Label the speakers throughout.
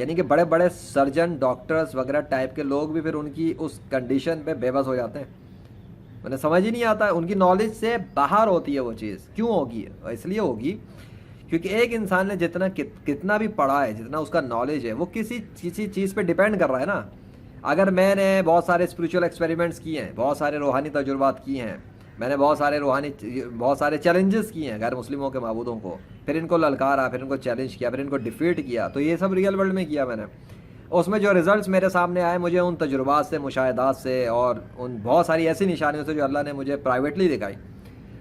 Speaker 1: یعنی کہ بڑے بڑے سرجن ڈاکٹرز وغیرہ ٹائپ کے لوگ بھی پھر ان کی اس کنڈیشن پہ بے بس ہو جاتے ہیں. انہیں سمجھ ہی نہیں آتا, ان کی نالج سے باہر ہوتی ہے وہ چیز. کیوں ہوگی؟ اس لیے ہوگی کیونکہ ایک انسان نے جتنا کتنا بھی پڑھا ہے, جتنا اس کا نالج ہے, وہ کسی چیز پہ ڈیپینڈ کر رہا ہے نا. اگر میں نے بہت سارے اسپریچول ایکسپیریمنٹس کیے ہیں, بہت سارے روحانی تجربات کیے ہیں, میں نے بہت سارے چیلنجز کیے ہیں غیر مسلموں کے معبودوں کو, پھر ان کو للکارا, پھر ان کو چیلنج کیا, پھر ان کو ڈیفیٹ کیا, تو یہ سب ریئل ورلڈ میں کیا میں نے. اس میں جو ریزلٹس میرے سامنے آئے, مجھے ان تجربات سے, مشاہدات سے, اور ان بہت ساری ایسی نشانیوں سے جو اللہ نے مجھے پرائیویٹلی دکھائی,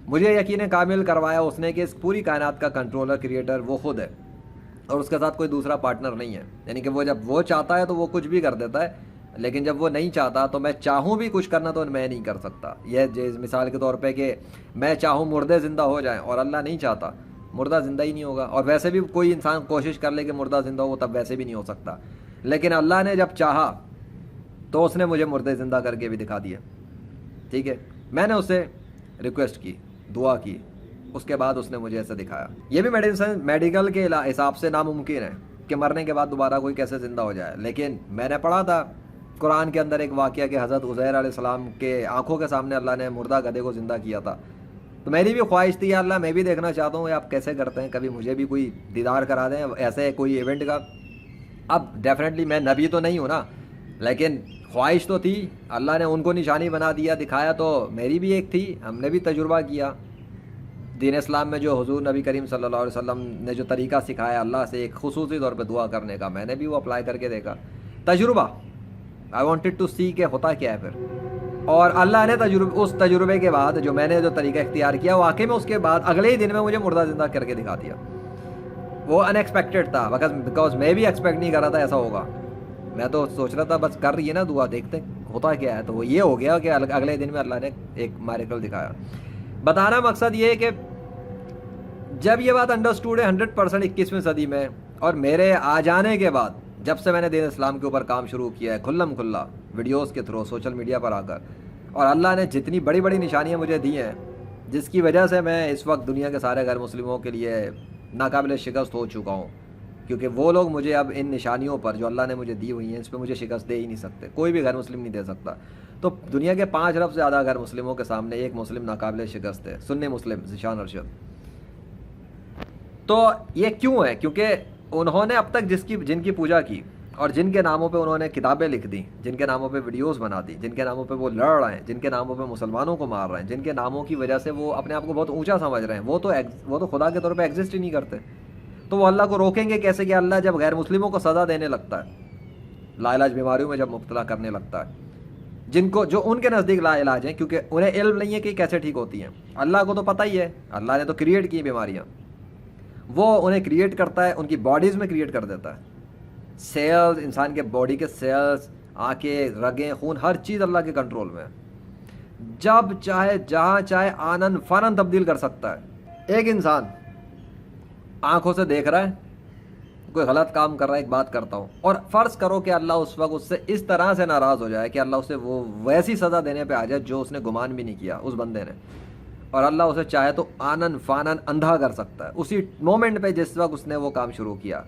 Speaker 1: مجھے یقین کامل کروایا اس نے کہ اس پوری کائنات کا کنٹرولر, کریٹر وہ خود ہے, اور اس کے ساتھ کوئی دوسرا پارٹنر نہیں ہے. یعنی کہ وہ جب وہ چاہتا ہے تو وہ کچھ بھی کر دیتا ہے, لیکن جب وہ نہیں چاہتا تو میں چاہوں بھی کچھ کرنا تو میں نہیں کر سکتا. یہ مثال کے طور پہ کہ میں چاہوں مردے زندہ ہو جائیں, اور اللہ نہیں چاہتا, مردہ زندہ ہی نہیں ہوگا. اور ویسے بھی کوئی انسان کوشش کر لے کہ مردہ زندہ ہو, وہ تب ویسے بھی نہیں ہو سکتا. لیکن اللہ نے جب چاہا تو اس نے مجھے مردے زندہ کر کے بھی دکھا دیا. ٹھیک ہے, میں نے اسے ریکویسٹ کی, دعا کی, اس کے بعد اس نے مجھے ایسے دکھایا. یہ بھی میڈیکل کے حساب سے ناممکن ہے کہ مرنے کے بعد دوبارہ کوئی کیسے زندہ ہو جائے. لیکن میں نے پڑھا تھا قرآن کے اندر ایک واقعہ کہ حضرت عزیر علیہ السلام کے آنکھوں کے سامنے اللہ نے مردہ گدھے کو زندہ کیا تھا. تو میری بھی خواہش تھی, یا اللہ میں بھی دیکھنا چاہتا ہوں آپ کیسے کرتے ہیں, کبھی مجھے بھی کوئی دیدار کرا دیں ایسے کوئی ایونٹ کا. اب ڈیفینیٹلی میں نبی تو نہیں ہوں نا, لیکن خواہش تو تھی. اللہ نے ان کو نشانی بنا دیا, دکھایا, تو میری بھی ایک تھی, ہم نے بھی تجربہ کیا. دین اسلام میں جو حضور نبی کریم صلی اللہ علیہ وسلم نے جو طریقہ سکھایا اللہ سے ایک خصوصی طور پہ دعا کرنے کا, میں نے بھی وہ اپلائی کر کے دیکھا. تجربہ, آئی وانٹیڈ ٹو سی کہ ہوتا کیا ہے پھر. اور اللہ نے اس تجربے کے بعد جو میں نے جو طریقہ اختیار کیا, واقعی میں اس کے بعد اگلے ہی دن میں مجھے مردہ زندہ کر کے دکھا دیا. وہ ان ایکسپیکٹڈ تھا, بیکاز میں بھی ایکسپیکٹ نہیں کر رہا تھا ایسا ہوگا. میں تو سوچ رہا تھا بس کر رہی ہے نا دعا, دیکھتے ہوتا کیا ہے. تو وہ یہ ہو گیا کہ اگلے دن میں اللہ نے ایک میریکل دکھایا. بتانا مقصد یہ ہے کہ جب یہ بات انڈرسٹوڈ ہے 100% 21ویں صدی میں, اور میرے آ جانے کے بعد, جب سے میں نے دین اسلام کے اوپر کام شروع کیا ہے کھلم کھلا ویڈیوز کے تھرو, سوشل میڈیا پر آ کر, اور اللہ نے جتنی بڑی بڑی نشانیاں مجھے دی ہیں, جس کی وجہ سے میں اس وقت دنیا کے سارے غیر مسلموں کے لیے ناقابل شکست ہو چکا ہوں. کیونکہ وہ لوگ مجھے اب ان نشانیوں پر جو اللہ نے مجھے دی ہوئی ہیں, اس پہ مجھے شکست دے ہی نہیں سکتے. کوئی بھی غیر مسلم نہیں دے سکتا. تو دنیا کے 5 ارب سے زیادہ غیر مسلموں کے سامنے ایک مسلم ناقابل شکست ہے, سنی مسلم ذیشان ارشد. تو یہ کیوں ہے؟ کیونکہ انہوں نے اب تک جن کی پوجا کی, اور جن کے ناموں پہ انہوں نے کتابیں لکھ دیں, جن کے ناموں پہ ویڈیوز بنا دی, جن کے ناموں پہ وہ لڑ رہے ہیں, جن کے ناموں پہ مسلمانوں کو مار رہے ہیں, جن کے ناموں کی وجہ سے وہ اپنے آپ کو بہت اونچا سمجھ رہے ہیں, وہ تو خدا کے طور پہ ایگزسٹ ہی نہیں کرتے. تو وہ اللہ کو روکیں گے کیسے کہ اللہ جب غیر مسلموں کو سزا دینے لگتا ہے, لا علاج بیماریوں میں جب مبتلا کرنے لگتا ہے, جو ان کے نزدیک لا علاج ہیں, کیونکہ انہیں علم نہیں ہے کہ کیسے ٹھیک ہوتی ہیں. اللہ کو تو پتہ ہی ہے, اللہ نے تو کریٹ کی بیماریاں, وہ انہیں کریٹ کرتا ہے, ان کی باڈیز میں کریٹ کر دیتا ہے. سیلز, انسان کے باڈی کے سیلز, آنکھیں, رگیں, خون, ہر چیز اللہ کے کنٹرول میں ہے. جب چاہے جہاں چاہے آنن فانن تبدیل کر سکتا ہے. ایک انسان آنکھوں سے دیکھ رہا ہے, کوئی غلط کام کر رہا ہے, ایک بات کرتا ہوں, اور فرض کرو کہ اللہ اس وقت اس سے اس طرح سے ناراض ہو جائے کہ اللہ اسے وہ ویسی سزا دینے پہ آ جائے جو اس نے گمان بھی نہیں کیا اس بندے نے, اور اللہ اسے چاہے تو آنن فانن اندھا کر سکتا ہے اسی مومنٹ پہ جس وقت اس نے وہ کام شروع کیا.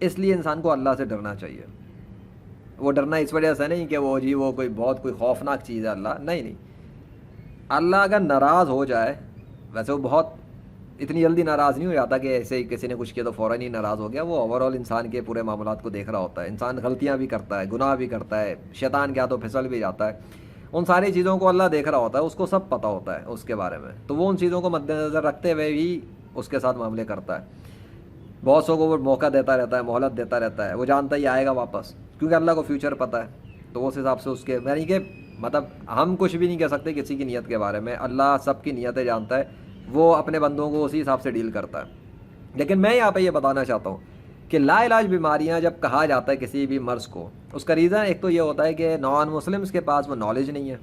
Speaker 1: اس لیے انسان کو اللہ سے ڈرنا چاہیے. وہ ڈرنا اس وجہ سے نہیں کہ وہ کوئی خوفناک چیز ہے اللہ, نہیں. اللہ اگر ناراض ہو جائے, ویسے وہ بہت اتنی جلدی ناراض نہیں ہو جاتا کہ ایسے کسی نے کچھ کیا تو فوراً ہی ناراض ہو گیا. وہ اوور آل انسان کے پورے معاملات کو دیکھ رہا ہوتا ہے. انسان غلطیاں بھی کرتا ہے, گناہ بھی کرتا ہے, شیطان کے ہاتھوں پھسل بھی جاتا ہے. ان ساری چیزوں کو اللہ دیکھ رہا ہوتا ہے, اس کو سب پتہ ہوتا ہے اس کے بارے میں. تو وہ ان چیزوں کو مد نظر رکھتے ہوئے بھی اس کے ساتھ معاملے کرتا ہے. بہت سو کو وہ موقع دیتا رہتا ہے, مہلت دیتا رہتا ہے. وہ جانتا ہی آئے گا واپس, کیونکہ اللہ کو فیوچر پتہ ہے. تو اس حساب سے اس کے یعنی کہ مطلب ہم کچھ بھی نہیں کہہ سکتے کسی کی نیت کے بارے میں. اللہ سب کی نیتیں جانتا ہے, وہ اپنے بندوں کو اسی حساب سے ڈیل کرتا ہے. لیکن میں یہاں پہ یہ بتانا چاہتا ہوں کہ لا علاج بیماریاں جب کہا جاتا ہے کسی بھی مرض کو, اس کا ریزن ایک تو یہ ہوتا ہے کہ نان مسلمس کے پاس وہ نالج نہیں ہے,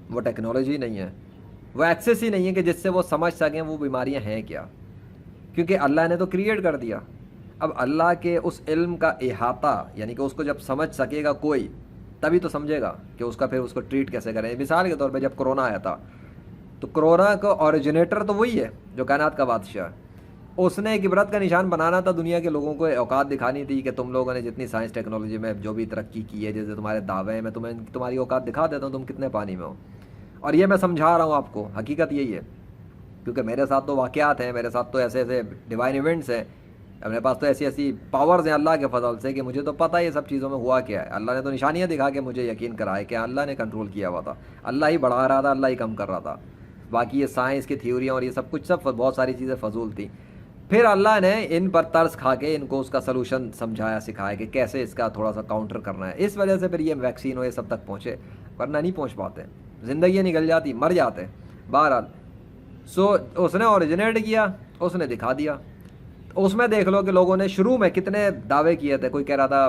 Speaker 1: وہ ٹیکنالوجی نہیں ہے, وہ ایکسیس ہی نہیں ہے کہ جس سے وہ سمجھ سکیں وہ بیماریاں ہیں کیا, کیونکہ اللہ نے تو کریٹ کر دیا. اب اللہ کے اس علم کا احاطہ, یعنی کہ اس کو جب سمجھ سکے گا کوئی تبھی تو سمجھے گا کہ اس کا پھر اس کو ٹریٹ کیسے کریں. مثال کے طور پہ جب کرونا آیا تھا تو کرونا کا اوریجنیٹر تو وہی ہے جو کائنات کا بادشاہ ہے, اس نے ایک عبرت کا نشان بنانا تھا، دنیا کے لوگوں کو اوقات دکھانی تھی کہ تم لوگوں نے جتنی سائنس ٹیکنالوجی میں جو بھی ترقی کی ہے، جیسے تمہارے دعوے ہیں، میں تمہیں تمہاری اوقات دکھا دیتا ہوں تم کتنے پانی میں ہو. اور یہ میں سمجھا رہا ہوں آپ کو، حقیقت یہی ہے، کیونکہ میرے ساتھ تو واقعات ہیں، میرے ساتھ تو ایسے ایسے ڈیوائن ایونٹس ہیں، اپنے پاس تو ایسی ایسی پاورز ہیں اللہ کے فضل سے کہ مجھے تو پتہ ہے یہ سب چیزوں میں ہوا کیا ہے. اللہ نے تو نشانیاں دکھا کے مجھے یقین کرایا کہ اللہ نے کنٹرول کیا ہوا تھا، اللہ ہی بڑھا رہا تھا، اللہ ہی کم کر رہا تھا. باقی یہ سائنس کی تھیوریاں اور یہ سب کچھ سب بہت ساری چیزیں فضول تھیں. پھر اللہ نے ان پر ترس کھا کے ان کو اس کا سلوشن سمجھایا، سکھایا کہ کیسے اس کا تھوڑا سا کاؤنٹر کرنا ہے. اس وجہ سے پھر یہ ویکسین ہو یہ سب تک پہنچے، ورنہ نہیں پہنچ پاتے، زندگیاں نکل جاتی، مر جاتے. بہرحال اس نے اوریجنیٹ کیا، اس نے دکھا دیا. اس میں دیکھ لو کہ لوگوں نے شروع میں کتنے دعوے کیے تھے. کوئی کہہ رہا تھا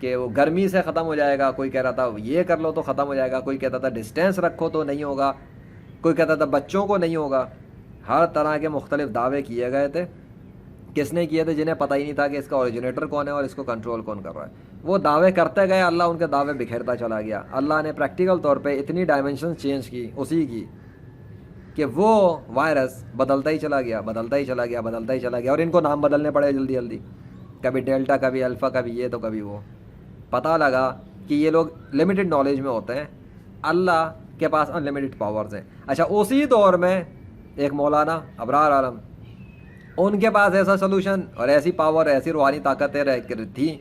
Speaker 1: کہ وہ گرمی سے ختم ہو جائے گا، کوئی کہہ رہا تھا یہ کر لو تو ختم ہو جائے گا، کوئی کہتا تھا ڈسٹینس رکھو تو نہیں ہوگا، کوئی کہتا تھا بچوں کو نہیں ہوگا. ہر طرح کے مختلف دعوے کیے گئے تھے. کس نے کیے تھے؟ جنہیں پتہ ہی نہیں تھا کہ اس کا اوریجنیٹر کون ہے اور اس کو کنٹرول کون کر رہا ہے. وہ دعوے کرتے گئے، اللہ ان کے دعوے بکھیرتا چلا گیا. اللہ نے پریکٹیکل طور پہ اتنی ڈائمنشن چینج کی اسی کی کہ وہ وائرس بدلتا ہی چلا گیا، بدلتا ہی چلا گیا، بدلتا ہی چلا گیا. اور ان کو نام بدلنے پڑے جلدی جلدی، کبھی ڈیلٹا، کبھی الفا، کبھی یہ تو کبھی وہ. پتہ لگا کہ یہ لوگ لمیٹڈ نالج میں ہوتے ہیں، اللہ کے پاس ان لمیٹڈ پاورز ہیں. اچھا، اسی دور میں ایک مولانا ابرار عالم، ان کے پاس ایسا سلوشن اور ایسی پاور، ایسی روحانی طاقتیں تھیں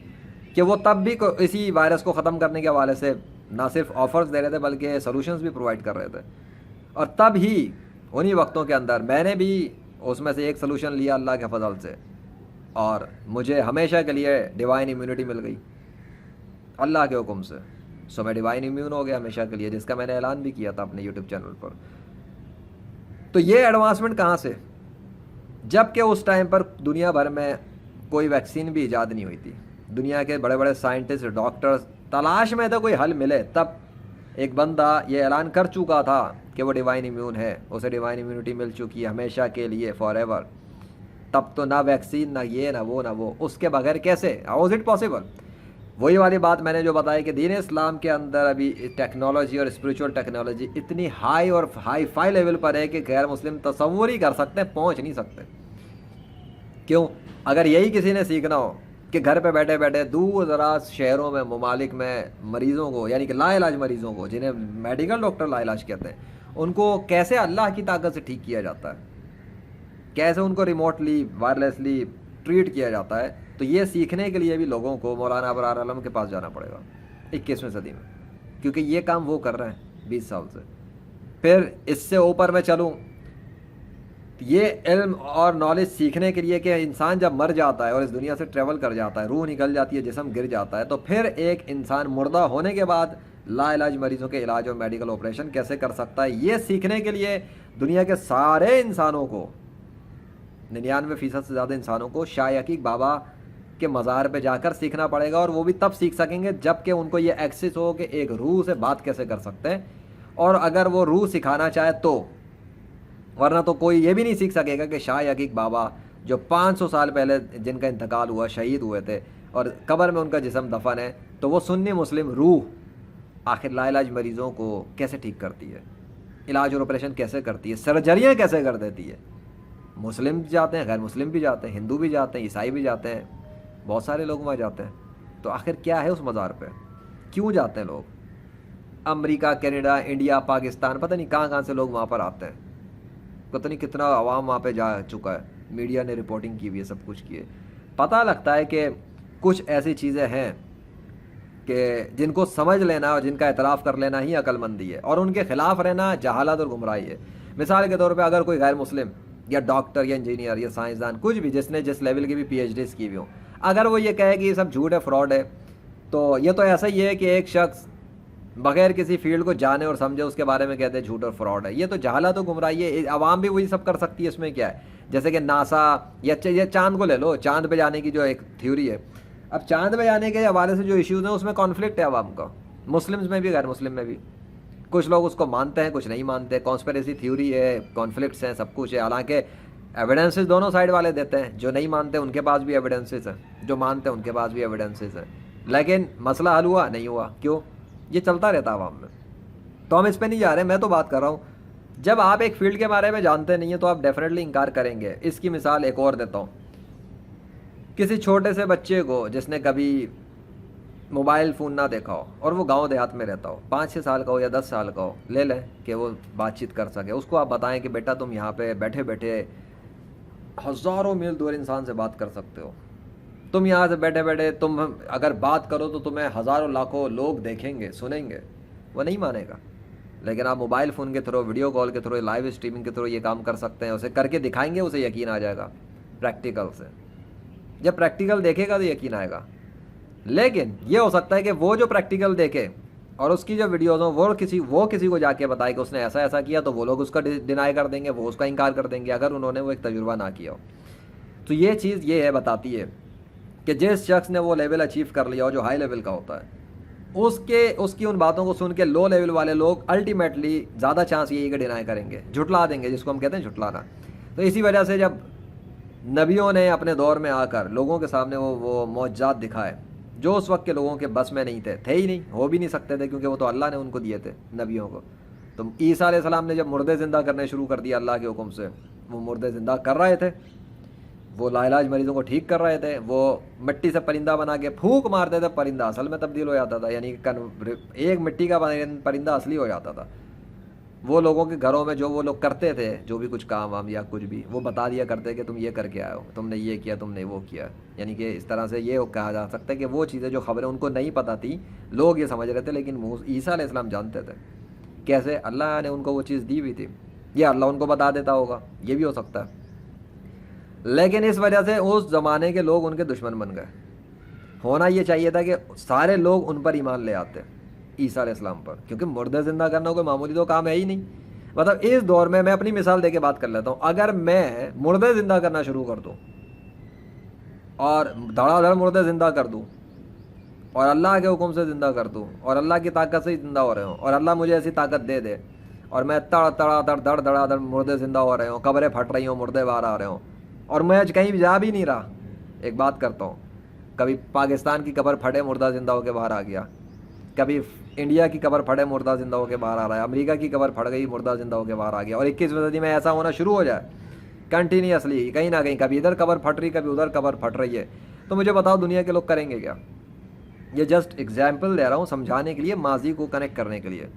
Speaker 1: کہ وہ تب بھی اسی وائرس کو ختم کرنے کے حوالے سے نہ صرف آفرز دے رہے تھے بلکہ سلوشنز بھی پرووائڈ کر رہے تھے. اور تب ہی انہی وقتوں کے اندر میں نے بھی اس میں سے ایک سلوشن لیا اللہ کے فضل سے، اور مجھے ہمیشہ کے لیے ڈیوائن امیونٹی مل گئی اللہ کے حکم سے. سو میں ڈیوائن امیون ہو گیا ہمیشہ کے لیے، جس کا میں نے اعلان بھی کیا تھا اپنے یوٹیوب چینل پر. تو یہ ایڈوانسمنٹ کہاں سے؟ جب کہ اس ٹائم پر دنیا بھر میں کوئی ویکسین بھی ایجاد نہیں ہوئی تھی. دنیا کے بڑے بڑے سائنٹسٹ، ڈاکٹرز تلاش میں تھے کوئی حل ملے. تب ایک بندہ یہ اعلان کر چکا تھا کہ وہ ڈیوائن امیون ہے، اسے ڈیوائن امیونٹی مل چکی ہے ہمیشہ کے لیے، فار ایور. تب تو نہ ویکسین، نہ یہ، نہ وہ. اس کے بغیر کیسے؟ How is it possible? وہی والی بات میں نے جو بتائی کہ دین اسلام کے اندر ابھی ٹیکنالوجی اور اسپریچول ٹیکنالوجی اتنی ہائی اور ہائی فائی لیول پر ہے کہ غیر مسلم تصور ہی کر سکتے ہیں، پہنچ نہیں سکتے. کیوں؟ اگر یہی کسی نے سیکھنا ہو کہ گھر پہ بیٹھے بیٹھے دور دراز شہروں میں، ممالک میں مریضوں کو، یعنی کہ لا علاج مریضوں کو، جنہیں میڈیکل ڈاکٹر لا علاج کہتے ہیں، ان کو کیسے اللہ کی طاقت سے ٹھیک کیا جاتا ہے، کیسے ان کو ریموٹلی، وائرلیسلی ٹریٹ کیا جاتا ہے، تو یہ سیکھنے کے لیے بھی لوگوں کو مولانا ابرار عالم کے پاس جانا پڑے گا 21ویں صدی میں، کیونکہ یہ کام وہ کر رہے ہیں 20 سال سے. پھر اس سے اوپر میں چلوں، یہ علم اور نالج سیکھنے کے لیے کہ انسان جب مر جاتا ہے اور اس دنیا سے ٹریول کر جاتا ہے، روح نکل جاتی ہے، جسم گر جاتا ہے، تو پھر ایک انسان مردہ ہونے کے بعد لا علاج مریضوں کے علاج اور میڈیکل آپریشن کیسے کر سکتا ہے، یہ سیکھنے کے لیے دنیا کے سارے انسانوں کو، 99% سے زیادہ انسانوں کو شاہ عقیق بابا کے مزار پہ جا کر سیکھنا پڑے گا. اور وہ بھی تب سیکھ سکیں گے جب کہ ان کو یہ ایکسس ہو کہ ایک روح سے بات کیسے کر سکتے ہیں، اور اگر وہ روح سکھانا چاہے تو. ورنہ تو کوئی یہ بھی نہیں سیکھ سکے گا کہ شاہ عقیق بابا جو 500 سال پہلے جن کا انتقال ہوا، شہید ہوئے تھے اور قبر میں ان کا جسم دفن ہے، تو وہ سنی مسلم روح آخر لا علاج مریضوں کو کیسے ٹھیک کرتی ہے، علاج اور آپریشن کیسے کرتی ہے، سرجریاں کیسے کر دیتی ہے. مسلم بھی جاتے ہیں، غیر مسلم بھی جاتے ہیں، ہندو بھی جاتے ہیں، عیسائی بھی جاتے ہیں، بہت سارے لوگ وہاں جاتے ہیں. تو آخر کیا ہے اس مزار پہ؟ کیوں جاتے ہیں لوگ؟ امریکہ، کینیڈا، انڈیا، پاکستان، پتہ نہیں کہاں کہاں سے لوگ وہاں پر آتے ہیں. پتہ نہیں کتنا عوام وہاں پہ جا چکا ہے، میڈیا نے رپورٹنگ کی ہوئی ہے، سب کچھ کیے. پتہ لگتا ہے کہ کچھ ایسی چیزیں ہیں کہ جن کو سمجھ لینا اور جن کا اعتراف کر لینا ہی عقل مندی ہے، اور ان کے خلاف رہنا جہالت اور گمراہی ہے. مثال کے طور پہ اگر کوئی غیر مسلم یا ڈاکٹر یا انجینئر یا سائنسدان، کچھ بھی، جس نے جس لیول کی بھی پی ایچ ڈیز کی ہوئی ہوں، اگر وہ یہ کہے کہ یہ سب جھوٹ ہے، فراڈ ہے، تو یہ تو ایسا ہی ہے کہ ایک شخص بغیر کسی فیلڈ کو جانے اور سمجھے اس کے بارے میں کہتے ہیں جھوٹ اور فراڈ ہے. یہ تو جہالت و گمراہی ہے. عوام بھی وہی سب کر سکتی ہے، اس میں کیا ہے؟ جیسے کہ ناسا یا چاند کو لے لو، چاند پہ جانے کی جو ایک تھیوری ہے، اب چاند پہ جانے کے حوالے سے جو ایشوز ہیں اس میں کانفلکٹ ہے عوام کا، مسلمز میں بھی غیر مسلم میں بھی. کچھ لوگ اس کو مانتے ہیں، کچھ نہیں مانتے، کانسپریسی تھیوری ہے، کانفلکٹس ہیں، سب کچھ ہے. حالانکہ ایویڈنسز دونوں سائڈ والے دیتے ہیں، جو نہیں مانتے ان کے پاس بھی ایویڈنسز ہیں، جو مانتے ہیں ان کے پاس بھی ایویڈنسز ہیں. لیکن مسئلہ حل ہوا نہیں ہوا، کیوں؟ یہ چلتا رہتا عوام میں. تو ہم اس پہ نہیں جا رہے، میں تو بات کر رہا ہوں جب آپ ایک فیلڈ کے بارے میں جانتے نہیں ہیں تو آپ ڈیفینیٹلی انکار کریں گے. اس کی مثال ایک اور دیتا ہوں. کسی چھوٹے سے بچے کو جس نے کبھی موبائل فون نہ دیکھا ہو اور وہ گاؤں دیہات میں رہتا ہو, 5-6 سال کا ہو یا 10 سال کا ہو, لے لیں کہ وہ بات چیت کر سکے, اس کو آپ بتائیں کہ بیٹا تم یہاں پہ بیٹھے بیٹھے ہزاروں میل دور انسان سے بات کر سکتے ہو. تم یہاں سے بیٹھے بیٹھے تم اگر بات کرو تو تمہیں ہزاروں لاکھوں لوگ دیکھیں گے, سنیں گے. وہ نہیں مانے گا. لیکن آپ موبائل فون کے تھرو, ویڈیو کال کے تھرو, لائیو اسٹریمنگ کے تھرو یہ کام کر سکتے ہیں. اسے کر کے دکھائیں گے, اسے یقین آ جائے گا پریکٹیکل سے. جب پریکٹیکل دیکھے گا تو یقین آئے گا. لیکن یہ ہو سکتا ہے کہ وہ جو پریکٹیکل دیکھے اور اس کی جو ویڈیوز ہوں وہ کسی کو جا کے بتائے کہ اس نے ایسا ایسا کیا, تو وہ لوگ اس کا ڈینائی کر دیں گے, وہ اس کا انکار کر دیں گے اگر انہوں نے وہ ایک تجربہ نہ کیا ہو. تو یہ چیز یہ ہے, بتاتی ہے کہ جس شخص نے وہ لیول اچیو کر لیا ہو جو ہائی لیول کا ہوتا ہے, اس کی ان باتوں کو سن کے لو لیول والے لوگ الٹیمیٹلی زیادہ چانس یہی کہ ڈینائی کریں گے, جھٹلا دیں گے, جس کو ہم کہتے ہیں جھٹلانا. تو اسی وجہ سے جب نبیوں نے اپنے دور میں آ کر لوگوں کے سامنے وہ معجزات دکھائے جو اس وقت کے لوگوں کے بس میں نہیں تھے ہی نہیں, ہو بھی نہیں سکتے تھے, کیونکہ وہ تو اللہ نے ان کو دیے تھے نبیوں کو. تو عیسیٰ علیہ السلام نے جب مردے زندہ کرنے شروع کر دیا اللہ کے حکم سے, وہ مردے زندہ کر رہے تھے, وہ لاعلاج مریضوں کو ٹھیک کر رہے تھے, وہ مٹی سے پرندہ بنا کے پھونک مارتے تھے, پرندہ اصل میں تبدیل ہو جاتا تھا, یعنی ایک مٹی کا پرندہ اصلی ہو جاتا تھا. وہ لوگوں کے گھروں میں جو وہ لوگ کرتے تھے جو بھی کچھ کام وام یا کچھ بھی, وہ بتا دیا کرتے کہ تم یہ کر کے آئے ہو, تم نے یہ کیا, تم نے وہ کیا. یعنی کہ اس طرح سے یہ کہا جا سکتا ہے کہ وہ چیزیں جو خبریں ان کو نہیں پتہ تھی, لوگ یہ سمجھ رہے تھے, لیکن عیسیٰ علیہ السلام جانتے تھے. کیسے؟ اللہ نے ان کو وہ چیز دی ہوئی تھی, یا اللہ ان کو بتا دیتا ہوگا, یہ بھی ہو سکتا ہے. لیکن اس وجہ سے اس زمانے کے لوگ ان کے دشمن بن گئے. ہونا یہ چاہیے تھا کہ سارے لوگ ان پر ایمان لے آتے عیسیٰ علیہ السلام پر, کیونکہ مردے زندہ کرنا کوئی معمولی تو کام ہے ہی نہیں. مطلب اس دور میں اپنی مثال دے کے بات کر لیتا ہوں, اگر میں مردے زندہ کرنا شروع کر دوں اور دھڑا دھڑ مردے زندہ کر دوں اور اللہ کے حکم سے زندہ کر دوں اور اللہ کی طاقت سے ہی زندہ ہو رہے ہوں اور اللہ مجھے ایسی طاقت دے دے اور میں دڑ دڑا دڑ مردے زندہ ہو رہے ہوں, قبریں پھٹ رہی ہوں, مردے باہر آ رہے ہوں, اور میں کہیں بھی جا بھی نہیں رہا. ایک بات کرتا ہوں, کبھی پاکستان کی قبر پھٹے مردہ زندہ ہو کے باہر آ گیا, کبھی انڈیا کی قبر پھٹے مردہ زندہ ہو کے باہر آ رہا ہے, امریکہ کی قبر پھٹ گئی مردہ زندہ ہو کے باہر آ گیا, اور 21ویں صدی میں ایسا ہونا شروع ہو جائے کنٹینیوسلی, کہیں نہ کہیں کبھی ادھر قبر پھٹ رہی, کبھی ادھر قبر پھٹ رہی ہے. تو مجھے بتاؤ دنیا کے لوگ کریں گے کیا؟ یہ جسٹ ایگزامپل دے رہا ہوں سمجھانے کے لیے, ماضی کو کنیکٹ کرنے کے لیے.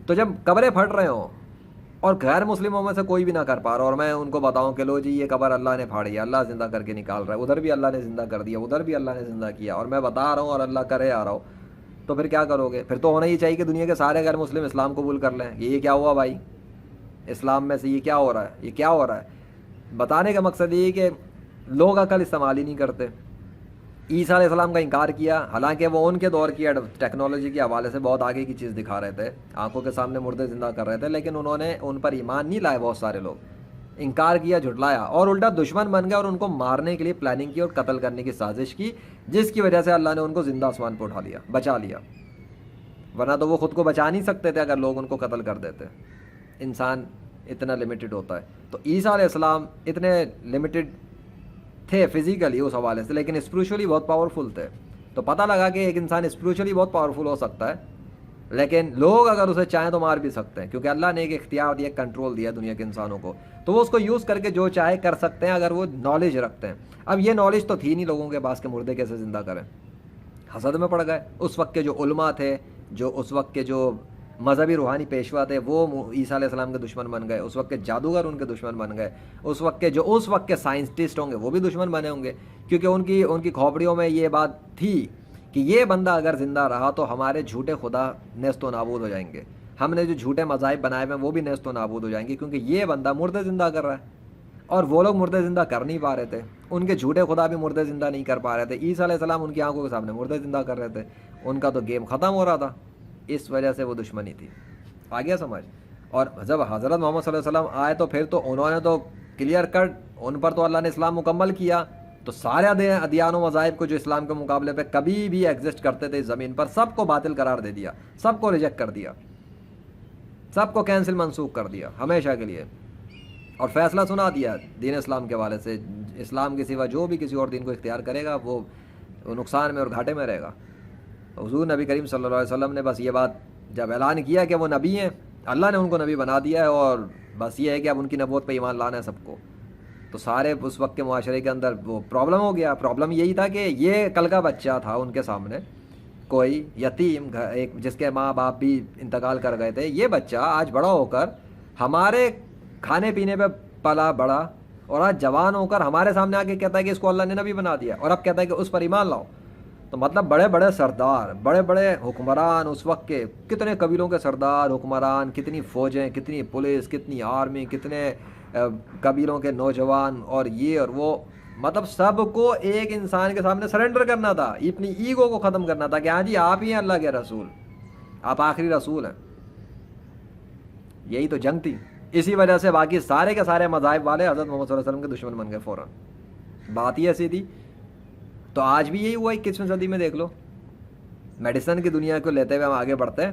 Speaker 1: تو جب قبریں پھٹ رہے ہوں اور غیر مسلموں میں سے کوئی بھی نہ کر پا رہا, اور میں ان کو بتاؤں کہ لو جی یہ قبر اللہ نے پھاڑی ہے, اللہ زندہ کر کے نکال رہا ہے, ادھر بھی اللہ نے زندہ کر دیا, ادھر بھی اللہ نے زندہ کیا, اور میں بتا رہا ہوں اور اللہ کرے آ رہا ہوں, تو پھر کیا کرو گے؟ پھر تو ہونا ہی چاہیے کہ دنیا کے سارے غیر مسلم اسلام قبول کر لیں. یہ کیا ہوا بھائی؟ اسلام میں سے یہ کیا ہو رہا ہے؟ یہ کیا ہو رہا ہے؟ بتانے کا مقصد یہ کہ لوگ عقل استعمال ہی نہیں کرتے. عیسیٰ علیہ السلام کا انکار کیا, حالانکہ وہ ان کے دور کی ٹیکنالوجی کے حوالے سے بہت آگے کی چیز دکھا رہے تھے, آنکھوں کے سامنے مردے زندہ کر رہے تھے, لیکن انہوں نے ان پر ایمان نہیں لائے. بہت سارے لوگ انکار کیا, جھٹلایا, اور الٹا دشمن بن گئے اور ان کو مارنے کے لیے پلاننگ کی اور قتل کرنے کی سازش کی, جس کی وجہ سے اللہ نے ان کو زندہ آسمان پہ اٹھا لیا, بچا لیا. ورنہ تو وہ خود کو بچا نہیں سکتے تھے اگر لوگ ان کو قتل کر دیتے. انسان اتنا لمیٹڈ ہوتا ہے. تو عیسیٰ علیہ السلام اتنے لمیٹڈ تھے فزیکلی اس حوالے سے, لیکن اسپریچولی بہت پاورفل تھے. تو پتہ لگا کہ ایک انسان اسپریچولی بہت پاورفل ہو سکتا ہے, لیکن لوگ اگر اسے چاہیں تو مار بھی سکتے ہیں, کیونکہ اللہ نے ایک اختیار دیا, کنٹرول دیا دنیا کے انسانوں کو, تو وہ اس کو یوز کر کے جو چاہے کر سکتے ہیں اگر وہ نالج رکھتے ہیں. اب یہ نالج تو تھی نہیں لوگوں کے پاس کہ مردے کیسے زندہ کریں. حسد میں پڑ گئے. اس وقت کے جو علماء تھے, جو اس وقت کے جو مذہبی روحانی پیشوا تھے, وہ عیسیٰ علیہ السلام کے دشمن بن گئے. اس وقت کے جادوگر ان کے دشمن بن گئے. اس وقت کے سائنسٹسٹ ہوں گے وہ بھی دشمن بنے ہوں گے, کیونکہ ان کی کھوپڑیوں میں یہ بات تھی کہ یہ بندہ اگر زندہ رہا تو ہمارے جھوٹے خدا نیست و نابود ہو جائیں گے, ہم نے جو جھوٹے مذاہب بنائے ہوئے ہیں وہ بھی نیست و نابود ہو جائیں گے, کیونکہ یہ بندہ مردے زندہ کر رہا ہے. اور وہ لوگ مردے زندہ کر نہیں پا رہے تھے, ان کے جھوٹے خدا بھی مردے زندہ نہیں کر پا رہے تھے. عیسیٰ علیہ السلام ان کی آنکھوں کے سامنے مردے زندہ کر رہے تھے, ان کا تو گیم ختم ہو رہا تھا. اس وجہ سے وہ دشمنی تھی. آ گیا سمجھ؟ اور جب حضرت محمد صلی اللہ علیہ وسلم آئے تو پھر تو انہوں نے تو کلیئر کٹ, ان پر تو اللہ نے اسلام مکمل کیا. تو سارے ادیان و مذاہب کو جو اسلام کے مقابلے پہ کبھی بھی ایگزسٹ کرتے تھے اس زمین پر, سب کو باطل قرار دے دیا, سب کو ریجیکٹ کر دیا, سب کو کینسل منسوخ کر دیا ہمیشہ کے لیے, اور فیصلہ سنا دیا دین اسلام کے حوالے سے. اسلام کے سوا جو بھی کسی اور دین کو اختیار کرے گا وہ نقصان میں اور گھاٹے میں رہے گا. حضور نبی کریم صلی اللہ علیہ وسلم نے بس یہ بات جب اعلان کیا کہ وہ نبی ہیں, اللہ نے ان کو نبی بنا دیا ہے اور بس یہ ہے کہ اب ان کی نبوت پہ ایمان لانا ہے سب کو. تو سارے اس وقت کے معاشرے کے اندر وہ پرابلم ہو گیا. پرابلم یہی تھا کہ یہ کل کا بچہ تھا ان کے سامنے, کوئی یتیم ایک جس کے ماں باپ بھی انتقال کر گئے تھے. یہ بچہ آج بڑا ہو کر ہمارے کھانے پینے پہ پلا بڑا, اور آج جوان ہو کر ہمارے سامنے آ کے کہتا ہے کہ اس کو اللہ نے نبی بنا دیا, اور اب کہتا ہے کہ اس پر ایمان لاؤ. تو مطلب بڑے بڑے سردار, بڑے بڑے حکمران اس وقت کے, کتنے قبیلوں کے سردار حکمران, کتنی فوجیں, کتنی پولیس, کتنی آرمی, کتنے قبیلوں کے نوجوان, اور یہ اور وہ, مطلب سب کو ایک انسان کے سامنے سرنڈر کرنا تھا, اپنی ایگو کو ختم کرنا تھا کہ ہاں جی آپ ہی ہیں اللہ کے رسول, آپ آخری رسول ہیں. یہی تو جنگ تھی. اسی وجہ سے باقی سارے کے سارے مذاہب والے حضرت محمد صلی اللہ علیہ وسلم کے دشمن بن گئے فوراً. بات ہی ایسی تھی. تو آج بھی یہی ہوا 21ویں صدی میں. دیکھ لو میڈیسن کی دنیا کو لیتے ہوئے ہم آگے بڑھتے ہیں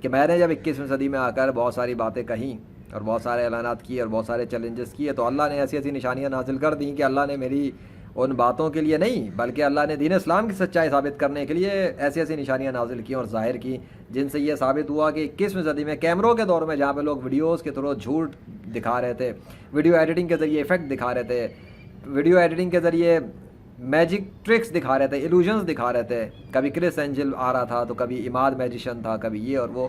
Speaker 1: کہ میں نے جب 21ویں صدی میں آ کر بہت ساری باتیں کہیں اور بہت سارے اعلانات کیے اور بہت سارے چیلنجز کیے, تو اللہ نے ایسی ایسی نشانیاں نازل کر دیں کہ اللہ نے میری ان باتوں کے لیے نہیں بلکہ اللہ نے دین اسلام کی سچائی ثابت کرنے کے لیے ایسی ایسی نشانیاں نازل کی اور ظاہر کی, جن سے یہ ثابت ہوا کہ 21ویں صدی میں کیمروں کے دور میں جہاں پہ لوگ ویڈیوز کے تھرو جھوٹ دکھا رہے تھے, ویڈیو ایڈیٹنگ کے ذریعے ایفیکٹ دکھا رہے تھے, ویڈیو ایڈیٹنگ کے ذریعے میجک ٹرکس دکھا رہے تھے, ایلوژنس دکھا رہے تھے, کبھی کرس اینجل آ رہا تھا تو کبھی عماد میجیشین تھا, کبھی یہ اور وہ.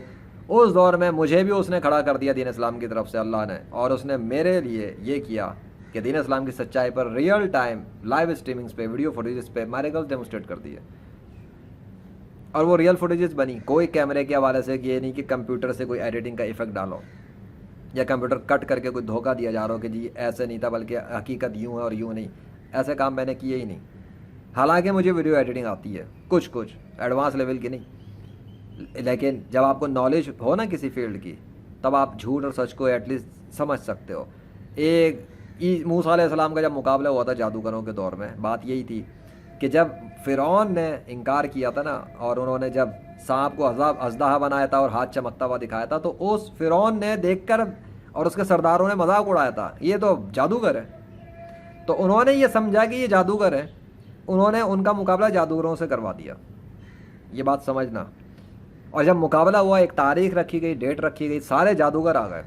Speaker 1: اس دور میں مجھے بھی اس نے کھڑا کر دیا دین اسلام کی طرف سے اللہ نے, اور اس نے میرے لیے یہ کیا کہ دین اسلام کی سچائی پر ریئل ٹائم لائیو اسٹریمنگز پہ, ویڈیو فوٹیجز پہ میریکلز ڈیمونسٹریٹ کر دیے. اور وہ ریئل فوٹیجز بنی, کوئی کیمرے کے حوالے سے یہ نہیں کہ کمپیوٹر سے کوئی ایڈیٹنگ کا ایفیکٹ ڈالو یا کمپیوٹر کٹ کر کے کوئی دھوکہ دیا جا رہا ہو کہ جی ایسے نہیں تھا بلکہ حقیقت یوں ہے اور یوں نہیں. ایسے کام میں نے کیے ہی نہیں. حالانکہ مجھے ویڈیو ایڈیٹنگ آتی ہے, کچھ ایڈوانس لیول کی نہیں, لیکن جب آپ کو نالج ہو نا کسی فیلڈ کی تب آپ جھوٹ اور سچ کو ایٹ لیسٹ سمجھ سکتے ہو. ایک موسیٰ علیہ السلام کا جب مقابلہ ہوا تھا جادوگروں کے دور میں, بات یہی تھی کہ جب فرعون نے انکار کیا تھا نا, اور انہوں نے جب سانپ کو اژدہا بنایا تھا اور ہاتھ چمکتا ہوا دکھایا تھا, تو اس فرعون نے دیکھ کر اور اس کے سرداروں نے مذاق اڑایا تھا, یہ تو جادوگر ہے. تو انہوں نے یہ سمجھا کہ یہ جادوگر ہے, انہوں نے ان کا مقابلہ جادوگروں سے کروا دیا. یہ بات سمجھنا. اور جب مقابلہ ہوا, ایک تاریخ رکھی گئی, ڈیٹ رکھی گئی, سارے جادوگر آ گئے,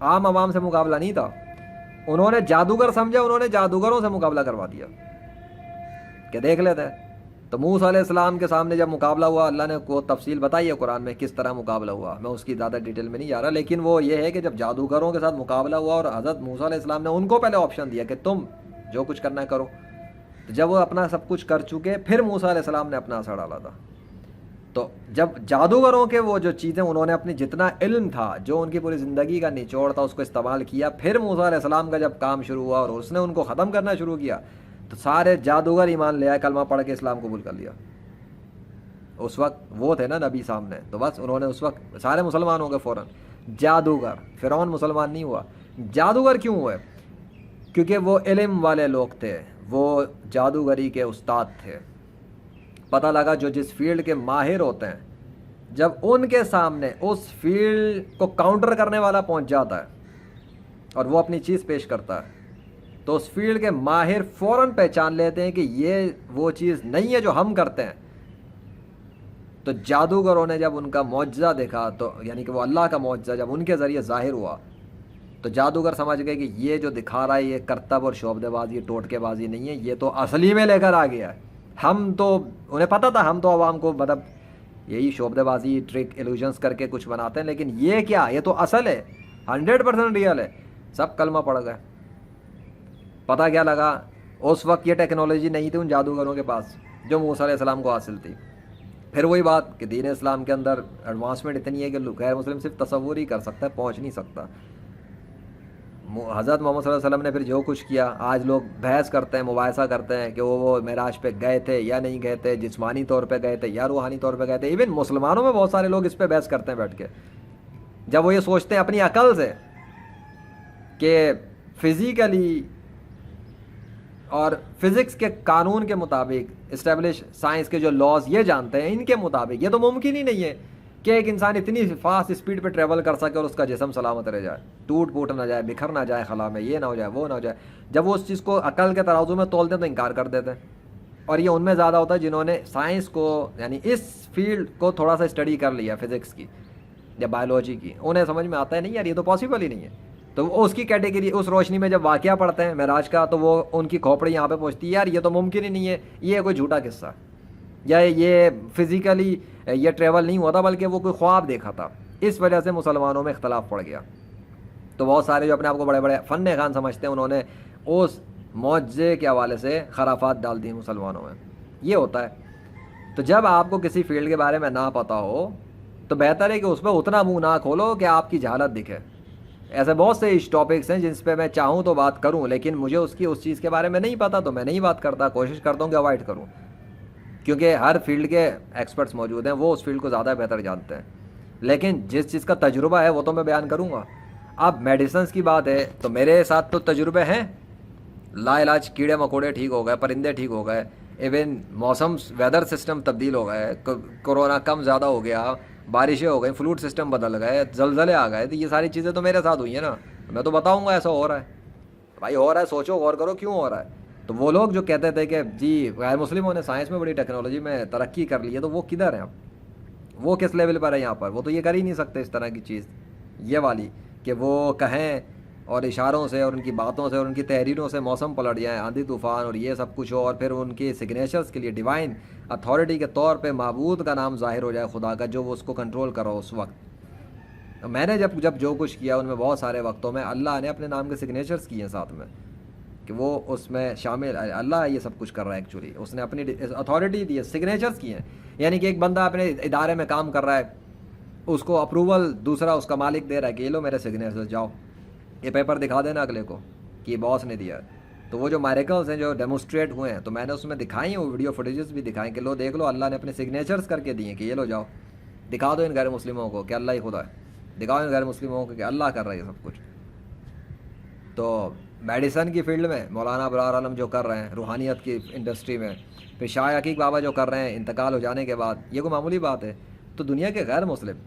Speaker 1: عام عوام سے مقابلہ نہیں تھا. انہوں نے جادوگر سمجھا, انہوں نے جادوگروں سے مقابلہ کروا دیا کہ دیکھ لیتے ہیں. تو موسیٰ علیہ السلام کے سامنے جب مقابلہ ہوا, اللہ نے کو تفصیل بتائی ہے قرآن میں کس طرح مقابلہ ہوا, میں اس کی زیادہ ڈیٹیل میں نہیں جا رہا, لیکن وہ یہ ہے کہ جب جادوگروں کے ساتھ مقابلہ ہوا اور حضرت موسیٰ علیہ السلام نے ان کو پہلے آپشن دیا کہ تم جو کچھ کرنا ہے کرو, تو جب وہ اپنا سب کچھ کر چکے پھر موسیٰ علیہ السلام نے اپنا اثر ڈالا تھا. تو جب جادوگروں کے وہ جو چیزیں انہوں نے اپنی جتنا علم تھا, جو ان کی پوری زندگی کا نچوڑ تھا, اس کو استعمال کیا, پھر موسیٰ علیہ السلام کا جب کام شروع ہوا اور اس نے ان کو ختم کرنا شروع کیا, تو سارے جادوگر ایمان لے آئے, کلمہ پڑھ کے اسلام قبول کر لیا. اس وقت وہ تھے نا نبی سامنے, تو بس انہوں نے اس وقت سارے مسلمان ہو گئے فوراً. جادوگر, فرعون مسلمان نہیں ہوا. جادوگر کیوں ہوئے؟ کیونکہ وہ علم والے لوگ تھے, وہ جادوگری کے استاد تھے. پتہ لگا جو جس فیلڈ کے ماہر ہوتے ہیں, جب ان کے سامنے اس فیلڈ کو کاؤنٹر کرنے والا پہنچ جاتا ہے اور وہ اپنی چیز پیش کرتا ہے, تو اس فیلڈ کے ماہر فوراً پہچان لیتے ہیں کہ یہ وہ چیز نہیں ہے جو ہم کرتے ہیں. تو جادوگروں نے جب ان کا معجزہ دیکھا, تو یعنی کہ وہ اللہ کا معجزہ جب ان کے ذریعے ظاہر ہوا, تو جادوگر سمجھ گئے کہ یہ جو دکھا رہا ہے یہ کرتب اور شعبدے بازی, ٹوٹکے بازی نہیں ہے, یہ تو اصلی میں لے کر آ گیا ہے. ہم تو انہیں پتہ تھا, ہم تو عوام کو مطلب یہی شعبدے بازی, ٹرک, ایلوژنس کر کے کچھ بناتے ہیں, لیکن یہ کیا, یہ تو اصل ہے, 100% ریئل ہے. سب کلمہ پڑھ گئے. پتہ کیا لگا, اس وقت یہ ٹیکنالوجی نہیں تھی ان جادوگروں کے پاس جو موسیٰ علیہ السلام کو حاصل تھی. پھر وہی بات کہ دین اسلام کے اندر ایڈوانسمنٹ اتنی ہے کہ غیر مسلم صرف تصور ہی کر سکتا ہے, پہنچ نہیں سکتا. حضرت محمد صلی اللہ علیہ وسلم نے پھر جو کچھ کیا, آج لوگ بحث کرتے ہیں, مباحثہ کرتے ہیں کہ وہ معراج پہ گئے تھے یا نہیں گئے تھے, جسمانی طور پہ گئے تھے یا روحانی طور پہ گئے تھے. ایون مسلمانوں میں بہت سارے لوگ اس پہ بحث کرتے ہیں بیٹھ کے, جب وہ یہ سوچتے ہیں اپنی عقل سے کہ فزیکلی اور فزکس کے قانون کے مطابق اسٹیبلش سائنس کے جو لاز یہ جانتے ہیں, ان کے مطابق یہ تو ممکن ہی نہیں ہے کہ ایک انسان اتنی فاسٹ اسپیڈ پہ ٹریول کر سکے اور اس کا جسم سلامت رہ جائے, ٹوٹ پھوٹ نہ جائے, بکھر نہ جائے خلا میں, یہ نہ ہو جائے, وہ نہ ہو جائے. جب وہ اس چیز کو عقل کے ترازو میں تولتے ہیں تو انکار کر دیتے ہیں. اور یہ ان میں زیادہ ہوتا ہے جنہوں نے سائنس کو یعنی اس فیلڈ کو تھوڑا سا اسٹڈی کر لیا فزکس کی, یا بایولوجی کی، انہیں سمجھ میں آتا ہے نہیں یار یہ تو پاسبل ہی نہیں ہے. تو وہ اس کی کیٹیگری، اس روشنی میں جب واقعہ پڑھتے ہیں معراج کا، تو وہ ان کی کھوپڑی یہاں پہ پہنچتی ہے، یار یہ تو ممکن ہی نہیں ہے، یہ کوئی جھوٹا قصہ، یا یہ فزیکلی یہ ٹریول نہیں ہوا تھا بلکہ وہ کوئی خواب دیکھا تھا. اس وجہ سے مسلمانوں میں اختلاف پڑ گیا. تو بہت سارے جو اپنے آپ کو بڑے بڑے فن خان سمجھتے ہیں، انہوں نے اس معجزے کے حوالے سے خرافات ڈال دی مسلمانوں میں. یہ ہوتا ہے. تو جب آپ کو کسی فیلڈ کے بارے میں نہ پتہ ہو تو بہتر ہے کہ اس پہ اتنا منہ نہ کھولو کہ آپ کی جہالت دکھے. ایسے بہت سے ٹاپکس ہیں جس پہ میں چاہوں تو بات کروں، لیکن مجھے اس چیز کے بارے میں نہیں پتہ تو میں نہیں بات کرتا، کوشش کرتا ہوں کہ اوائڈ کروں، کیونکہ ہر فیلڈ کے ایکسپرٹس موجود ہیں، وہ اس فیلڈ کو زیادہ بہتر جانتے ہیں. لیکن جس چیز کا تجربہ ہے وہ تو میں بیان کروں گا. اب میڈیسنس کی بات ہے تو میرے ساتھ تو تجربے ہیں، لا علاج کیڑے مکوڑے ٹھیک ہو گئے، پرندے ٹھیک ہو گئے، ایون موسم ویدر سسٹم تبدیل ہو گئے، کورونا کم زیادہ ہو گیا، بارشیں ہو گئی، فلوڈ سسٹم بدل گئے، زلزلے آ گئے. تو یہ ساری چیزیں تو میرے ساتھ ہوئی ہیں نا، میں تو بتاؤں گا ایسا ہو رہا ہے. بھائی ہو رہا ہے، سوچو غور کرو کیوں ہو رہا ہے. تو وہ لوگ جو کہتے تھے کہ جی غیر مسلموں نے سائنس میں بڑی ٹیکنالوجی میں ترقی کر لی ہے، تو وہ کدھر ہیں اب؟ وہ کس لیول پر ہے یہاں پر؟ وہ تو یہ کر ہی نہیں سکتے اس طرح کی چیز یہ والی کہ وہ کہیں اور اشاروں سے اور ان کی باتوں سے اور ان کی تحریروں سے موسم پلٹ جائیں، آندھی طوفان اور یہ سب کچھ ہو، اور پھر ان کے سگنیچرز کے لیے ڈیوائن اتھارٹی کے طور پہ معبود کا نام ظاہر ہو جائے، خدا کا، جو وہ اس کو کنٹرول کرو اس وقت. میں نے جب جو کچھ کیا ان میں بہت سارے وقتوں میں اللہ نے اپنے نام کے سگنیچرز کیے ہیں ساتھ میں، کہ وہ اس میں شامل، اللہ یہ سب کچھ کر رہا ہے. ایکچولی اس نے اپنی اتھارٹی دی ہے، سگنیچرز کیے ہیں. یعنی کہ ایک بندہ اپنے ادارے میں کام کر رہا ہے، اس کو اپروول دوسرا اس کا مالک دے رہا ہے کہ یہ لو میرے سگنیچرز، جاؤ یہ پیپر دکھا دینا اگلے کو کہ یہ باس نے دیا. تو وہ جو میریکلز ہیں جو ڈیمونسٹریٹ ہوئے ہیں تو میں نے اس میں دکھائی ہیں، وہ ویڈیو فوٹیجز بھی دکھائیں کہ لو دیکھ لو اللہ نے اپنے سگنیچرز کر کے دیے کہ یہ لو جاؤ دکھا دو ان غیر مسلموں کو کہ اللہ ہی خدا ہے، دکھاؤ ان غیر مسلموں کو کہ اللہ کر رہا ہے یہ سب کچھ. تو میڈیسن کی فیلڈ میں مولانا ابرار عالم جو کر رہے ہیں، روحانیت کی انڈسٹری میں، پھر شاہ عقیق بابا جو کر رہے ہیں انتقال ہو جانے کے بعد، یہ کوئی معمولی بات ہے. تو دنیا کے غیر مسلم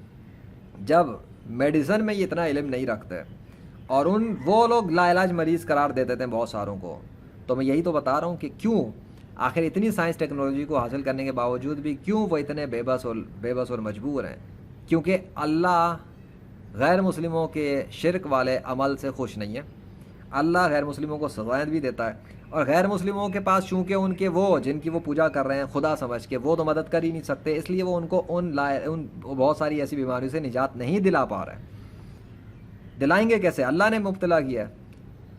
Speaker 1: جب میڈیسن میں یہ اتنا علم نہیں رکھتے اور وہ لوگ لا علاج مریض قرار دیتے تھے بہت ساروں کو، تو میں یہی تو بتا رہا ہوں کہ کیوں آخر اتنی سائنس ٹیکنالوجی کو حاصل کرنے کے باوجود بھی کیوں وہ اتنے بے بس اور مجبور ہیں. کیونکہ اللہ غیر مسلموں کے شرک والے عمل سے خوش نہیں ہے. اللہ غیر مسلموں کو سزائیں بھی دیتا ہے، اور غیر مسلموں کے پاس چونکہ ان کے وہ جن کی وہ پوجا کر رہے ہیں خدا سمجھ کے، وہ تو مدد کر ہی نہیں سکتے، اس لیے وہ ان کو ان بہت ساری ایسی بیماریوں سے نجات نہیں دلا پا رہے ہیں. دلائیں گے کیسے؟ اللہ نے مبتلا کیا ہے.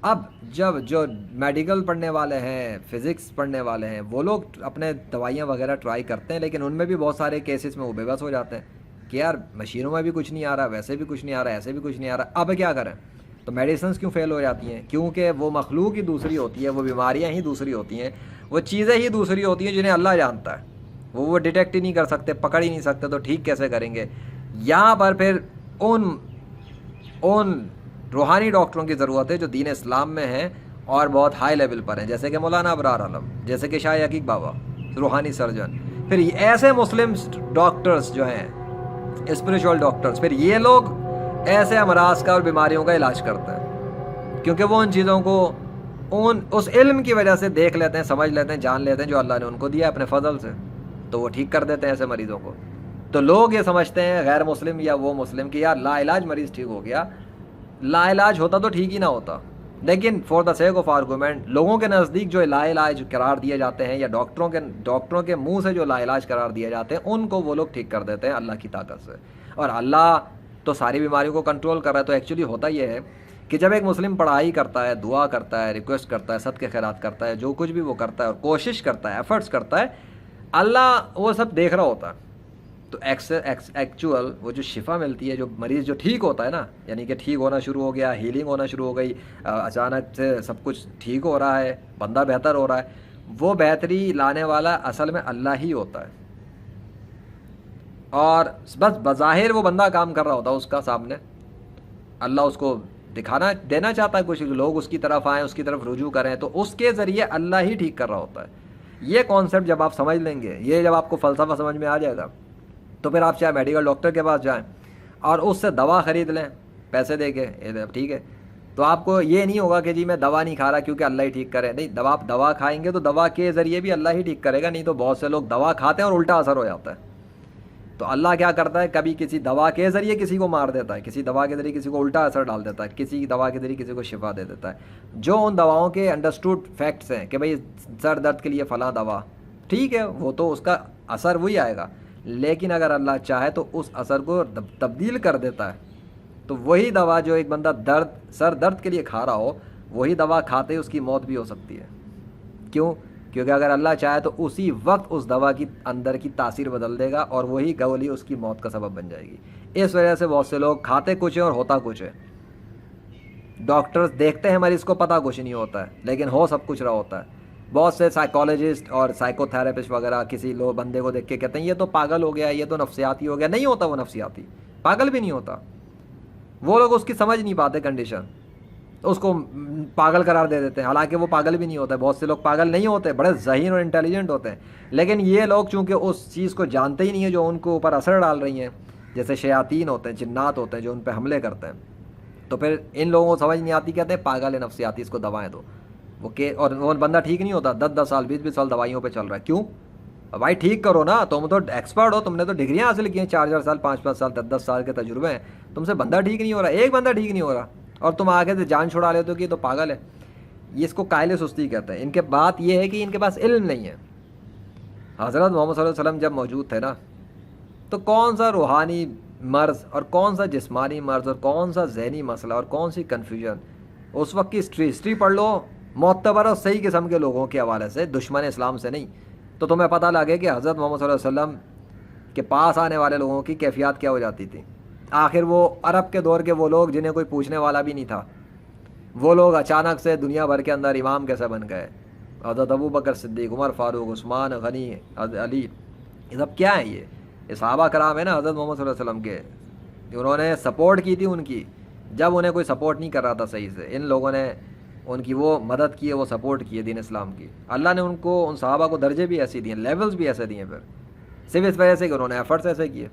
Speaker 1: اب جب جو میڈیکل پڑھنے والے ہیں، فزکس پڑھنے والے ہیں، وہ لوگ اپنے دوائیاں وغیرہ ٹرائی کرتے ہیں، لیکن ان میں بھی بہت سارے کیسز میں وہ بے بس ہو جاتے ہیں کہ یار مشینوں میں بھی کچھ نہیں آ رہا، ویسے بھی کچھ نہیں آ رہا، ایسے بھی کچھ نہیں آ رہا، اب کیا کریں؟ تو میڈیسنس کیوں فیل ہو جاتی ہیں؟ کیونکہ وہ مخلوق ہی دوسری ہوتی ہے، وہ بیماریاں ہی دوسری ہوتی ہیں، وہ چیزیں ہی دوسری ہوتی ہیں جنہیں اللہ جانتا ہے. وہ ڈیٹیکٹ ہی نہیں کر سکتے، پکڑ ہی نہیں سکتے، تو ٹھیک کیسے کریں گے؟ یہاں پر پھر ان روحانی ڈاکٹروں کی ضرورت ہے جو دین اسلام میں ہیں اور بہت ہائی لیول پر ہیں، جیسے کہ مولانا ابرار عالم، جیسے کہ شاہ عقیق بابا روحانی سرجن. پھر ایسے مسلم ڈاکٹرز جو ہیں اسپریچول ڈاکٹرز، پھر یہ لوگ ایسے امراض کا اور بیماریوں کا علاج کرتے ہیں، کیونکہ وہ ان چیزوں کو اس علم کی وجہ سے دیکھ لیتے ہیں، سمجھ لیتے ہیں، جان لیتے ہیں جو اللہ نے ان کو دیا اپنے فضل سے، تو وہ ٹھیک کر دیتے ہیں ایسے مریضوں کو. تو لوگ یہ سمجھتے ہیں غیر مسلم یا وہ مسلم کہ یار لا علاج مریض ٹھیک ہو گیا، لا علاج ہوتا تو ٹھیک ہی نہ ہوتا، لیکن for the sake of argument لوگوں کے نزدیک جو لا علاج قرار دیے جاتے ہیں یا ڈاکٹروں کے منہ سے جو لا علاج قرار دیے جاتے ہیں ان کو وہ لوگ ٹھیک کر دیتے ہیں اللہ کی طاقت سے. اور اللہ تو ساری بیماریوں کو کنٹرول کر رہا ہے. تو ایکچولی ہوتا یہ ہے کہ جب ایک مسلم پڑھائی کرتا ہے، دعا کرتا ہے، ریکویسٹ کرتا ہے، صدقے خیرات کرتا ہے، جو کچھ بھی وہ کرتا ہے اور کوشش کرتا ہے، ایفرٹس کرتا ہے، اللہ وہ سب دیکھ رہا ہوتا ہے. تو ایکچوئل وہ جو شفا ملتی ہے، جو مریض جو ٹھیک ہوتا ہے نا، یعنی کہ ٹھیک ہونا شروع ہو گیا، ہیلنگ ہونا شروع ہو گئی، اچانک سے سب کچھ ٹھیک ہو رہا ہے، بندہ بہتر ہو رہا ہے، وہ بہتری لانے والا اصل میں اللہ ہی ہوتا ہے. اور بس بظاہر وہ بندہ کام کر رہا ہوتا ہے اس کا سامنے، اللہ اس کو دکھانا دینا چاہتا ہے، کچھ لوگ اس کی طرف آئیں، اس کی طرف رجوع کریں، تو اس کے ذریعے اللہ ہی ٹھیک کر رہا ہوتا ہے. یہ کانسیپٹ جب آپ سمجھ لیں گے، یہ جب آپ کو فلسفہ سمجھ میں آ جائے گا، تو پھر آپ چاہے میڈیکل ڈاکٹر کے پاس جائیں اور اس سے دوا خرید لیں پیسے دے کے، ٹھیک ہے، تو آپ کو یہ نہیں ہوگا کہ جی میں دوا نہیں کھا رہا کیونکہ اللہ ہی ٹھیک کرے. نہیں، آپ دوا کھائیں گے تو دوا کے ذریعے بھی اللہ ہی ٹھیک کرے گا، نہیں تو بہت سے لوگ دوا کھاتے ہیں اور الٹا اثر ہو جاتا ہے. تو تو اللہ کیا کرتا ہے, کبھی کسی دوا کے ذریعے کسی کو مار دیتا ہے, کسی دوا کے ذریعے کسی کو الٹا اثر ڈال دیتا ہے, کسی دوا کے ذریعے کسی کو شفا دے دیتا ہے, جو ان دواؤں کے انڈرسٹوڈ فیکٹس ہیں کہ بھئی سر درد کے لیے فلاں دوا ٹھیک ہے, وہ تو اس کا اثر وہی آئے گا, لیکن اگر اللہ چاہے تو اس اثر کو تبدیل کر دیتا ہے. تو وہی دوا جو ایک بندہ سر درد کے لیے کھا رہا ہو, وہی دوا کھاتے ہی اس کی موت بھی ہو سکتی ہے. کیوں؟ کیونکہ اگر اللہ چاہے تو اسی وقت اس دوا کی اندر کی تاثیر بدل دے گا اور وہی گولی اس کی موت کا سبب بن جائے گی. اس وجہ سے بہت سے لوگ کھاتے کچھ ہیں اور ہوتا کچھ ہے. ڈاکٹرز دیکھتے ہیں مریض کو, پتہ کچھ نہیں ہوتا ہے لیکن ہو سب کچھ رہا ہوتا ہے. بہت سے سائیکالوجسٹ اور سائیکو تھراپسٹ وغیرہ کسی بندے کو دیکھ کے کہتے ہیں یہ تو پاگل ہو گیا, یہ تو نفسیاتی ہو گیا. نہیں ہوتا وہ نفسیاتی, پاگل بھی نہیں ہوتا. وہ لوگ اس کی سمجھ نہیں پاتے کنڈیشن, اس کو پاگل قرار دے دیتے ہیں, حالانکہ وہ پاگل بھی نہیں ہوتا ہے. بہت سے لوگ پاگل نہیں ہوتے, بڑے ذہین اور انٹیلیجنٹ ہوتے ہیں, لیکن یہ لوگ چونکہ اس چیز کو جانتے ہی نہیں ہیں جو ان کے اوپر اثر ڈال رہی ہیں, جیسے شیاطین ہوتے ہیں, جنات ہوتے ہیں جو ان پہ حملے کرتے ہیں, تو پھر ان لوگوں کو سمجھ نہیں آتی, کہتے ہیں پاگل ہے نفسیاتی, اس کو دوائیں دو. اور وہ بندہ ٹھیک نہیں ہوتا, 10 سال 20 سال دوائیوں پہ چل رہا ہے. کیوں بھائی؟ ٹھیک کرو نا, تم تو ایکسپرٹ ہو, تم نے تو ڈگریاں حاصل کی ہیں, 4 سال 5 سال 10 سال کے تجربے ہیں, تم سے بندہ ٹھیک نہیں ہو رہا, ایک بندہ ٹھیک نہیں ہو رہا, اور تم آگے سے جان چھڑا لیتے ہو کہ یہ تو پاگل ہے. یہ اس کو کائل سستی کہتے ہیں. ان کے بات یہ ہے کہ ان کے پاس علم نہیں ہے. حضرت محمد صلی اللہ علیہ وسلم جب موجود تھے نا, تو کون سا روحانی مرض اور کون سا جسمانی مرض اور کون سا ذہنی مسئلہ اور کون سی کنفیوژن, اس وقت کی ہسٹری پڑھ لو معتبر اور صحیح قسم کے لوگوں کے حوالے سے, دشمن اسلام سے نہیں, تو تمہیں پتہ لگے کہ حضرت محمد صلی اللہ علیہ وسلم کے پاس آنے والے لوگوں کی کیفیات کیا ہو جاتی تھی. آخر وہ عرب کے دور کے وہ لوگ جنہیں کوئی پوچھنے والا بھی نہیں تھا, وہ لوگ اچانک سے دنیا بھر کے اندر امام کیسے بن گئے. حضرت ابو بکر صدیق, عمر فاروق, عثمان غنی, علی, یہ سب کیا ہیں؟ یہ صحابہ کرام ہیں نا حضرت محمد صلی اللہ علیہ وسلم کے, انہوں نے سپورٹ کی تھی ان کی جب انہیں کوئی سپورٹ نہیں کر رہا تھا صحیح سے. ان لوگوں نے ان کی وہ مدد کی ہے, وہ سپورٹ کی ہے دین اسلام کی. اللہ نے ان کو, ان صحابہ کو درجے بھی ایسے دیے, لیولز بھی ایسے دیے, پھر صرف اس وجہ سے کہ انہوں نے ایفرٹس ایسے کیے.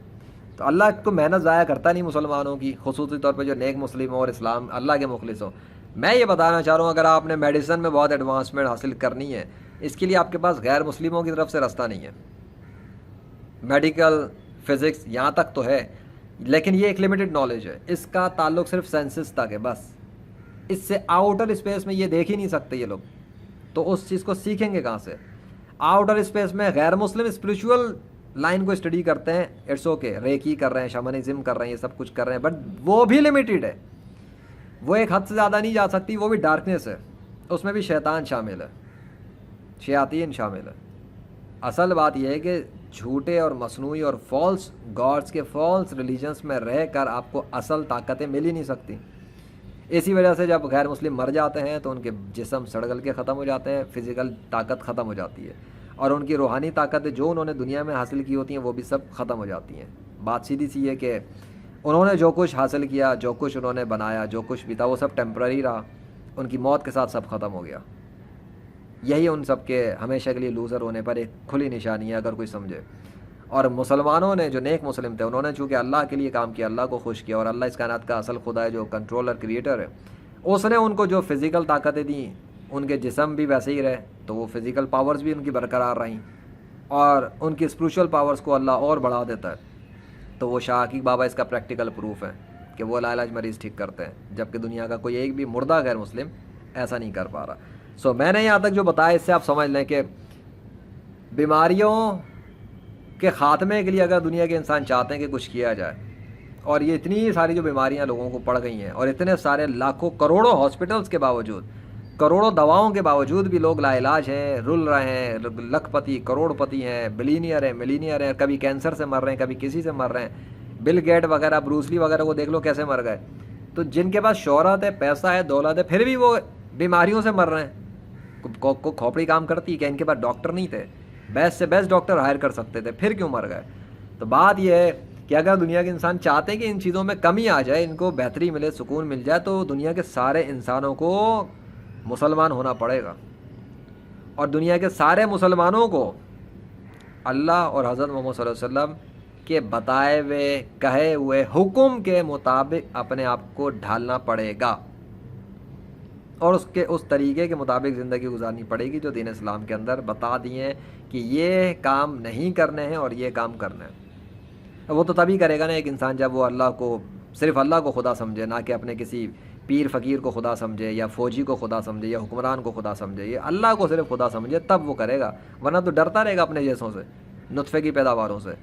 Speaker 1: تو اللہ کو محنت ضائع کرتا نہیں مسلمانوں کی, خصوصی طور پہ جو نیک مسلم اور اسلام اللہ کے مخلص ہوں. میں یہ بتانا چاہ رہا ہوں, اگر آپ نے میڈیسن میں بہت ایڈوانسمنٹ حاصل کرنی ہے, اس کے لیے آپ کے پاس غیر مسلموں کی طرف سے راستہ نہیں ہے. میڈیکل فزکس یہاں تک تو ہے, لیکن یہ ایک لمیٹڈ نالج ہے, اس کا تعلق صرف سینسز تک ہے بس. اس سے آؤٹر اسپیس میں یہ دیکھ ہی نہیں سکتے یہ لوگ, تو اس چیز کو سیکھیں گے کہاں سے؟ آؤٹر اسپیس میں غیر مسلم اسپریچول لائن کو اسٹڈی کرتے ہیں, اٹس اوکے, ریکی کر رہے ہیں, شمنزم کر رہے ہیں, یہ سب کچھ کر رہے ہیں, بٹ وہ بھی لمیٹڈ ہے, وہ ایک حد سے زیادہ نہیں جا سکتی, وہ بھی ڈارکنیس ہے, اس میں بھی شیطان شامل ہے, شیاطین شامل ہے. اصل بات یہ ہے کہ جھوٹے اور مصنوعی اور فالس گاڈس کے فالس ریلیجنس میں رہ کر آپ کو اصل طاقتیں مل ہی نہیں سکتی. اسی وجہ سے جب غیر مسلم مر جاتے ہیں تو ان کے جسم سڑگل کے ختم ہو جاتے ہیں, فزیکل طاقت ختم ہو جاتی ہے, اور ان کی روحانی طاقتیں جو انہوں نے دنیا میں حاصل کی ہوتی ہیں وہ بھی سب ختم ہو جاتی ہیں. بات سیدھی سی ہے کہ انہوں نے جو کچھ حاصل کیا, جو کچھ انہوں نے بنایا, جو کچھ بھی تھا, وہ سب ٹیمپرری رہا, ان کی موت کے ساتھ سب ختم ہو گیا. یہی ان سب کے ہمیشہ کے لیے لوزر ہونے پر ایک کھلی نشانی ہے اگر کوئی سمجھے. اور مسلمانوں نے جو نیک مسلم تھے, انہوں نے چونکہ اللہ کے لیے کام کیا, اللہ کو خوش کیا, اور اللہ اس کائنات کا اصل خدا ہے جو کنٹرولر کریٹر ہے, اس نے ان کو جو فزیکل طاقتیں دیں, ان کے جسم بھی ویسے ہی رہے, تو وہ فزیکل پاورز بھی ان کی برقرار رہیں, اور ان کی اسپریچول پاورز کو اللہ اور بڑھا دیتا ہے. تو وہ شاہ عقیق بابا اس کا پریکٹیکل پروف ہے کہ وہ لاعلاج مریض ٹھیک کرتے ہیں, جبکہ دنیا کا کوئی ایک بھی مردہ غیر مسلم ایسا نہیں کر پا رہا. سو میں نے یہاں تک جو بتایا, اس سے آپ سمجھ لیں کہ بیماریوں کے خاتمے کے لیے اگر دنیا کے انسان چاہتے ہیں کہ کچھ کیا جائے, اور یہ اتنی ساری جو بیماریاں لوگوں کو پڑ گئی ہیں, اور اتنے سارے لاکھوں کروڑوں ہاسپٹلس کے باوجود, کروڑوں دواؤں کے باوجود بھی لوگ لا علاج ہیں, رل رہے ہیں, لکھ پتی کروڑ پتی ہیں, بلینئر ہیں, ملینئر ہیں, کبھی کینسر سے مر رہے ہیں, کبھی کسی سے مر رہے ہیں. بل گیٹ وغیرہ, بروسلی وغیرہ کو دیکھ لو کیسے مر گئے. تو جن کے پاس شہرت ہے, پیسہ ہے, دولت ہے, پھر بھی وہ بیماریوں سے مر رہے ہیں. کو کھوپڑی کام کرتی ہے کہ ان کے پاس ڈاکٹر نہیں تھے, بیسٹ سے بیسٹ ڈاکٹر ہائر کر سکتے تھے, پھر کیوں مر گئے؟ تو بات یہ ہے کہ اگر دنیا کے انسان چاہتے ہیں کہ ان چیزوں میں کمی آ جائے, ان کو بہتری ملے, سکون مل جائے, تو دنیا کے سارے انسانوں کو مسلمان ہونا پڑے گا, اور دنیا کے سارے مسلمانوں کو اللہ اور حضرت محمد صلی اللہ علیہ وسلم کے بتائے ہوئے کہے ہوئے حکم کے مطابق اپنے آپ کو ڈھالنا پڑے گا, اور اس طریقے کے مطابق زندگی گزارنی پڑے گی جو دین اسلام کے اندر بتا دیے ہیں کہ یہ کام نہیں کرنے ہیں اور یہ کام کرنا ہے. وہ تو تبھی کرے گا نا ایک انسان جب وہ اللہ کو صرف اللہ کو خدا سمجھے، نہ کہ اپنے کسی پیر فقیر کو خدا سمجھے یا فوجی کو خدا سمجھے یا حکمران کو خدا سمجھے، یہ اللہ کو صرف خدا سمجھے تب وہ کرے گا، ورنہ تو ڈرتا رہے گا اپنے جیسوں سے، نطفے کی پیداواروں سے۔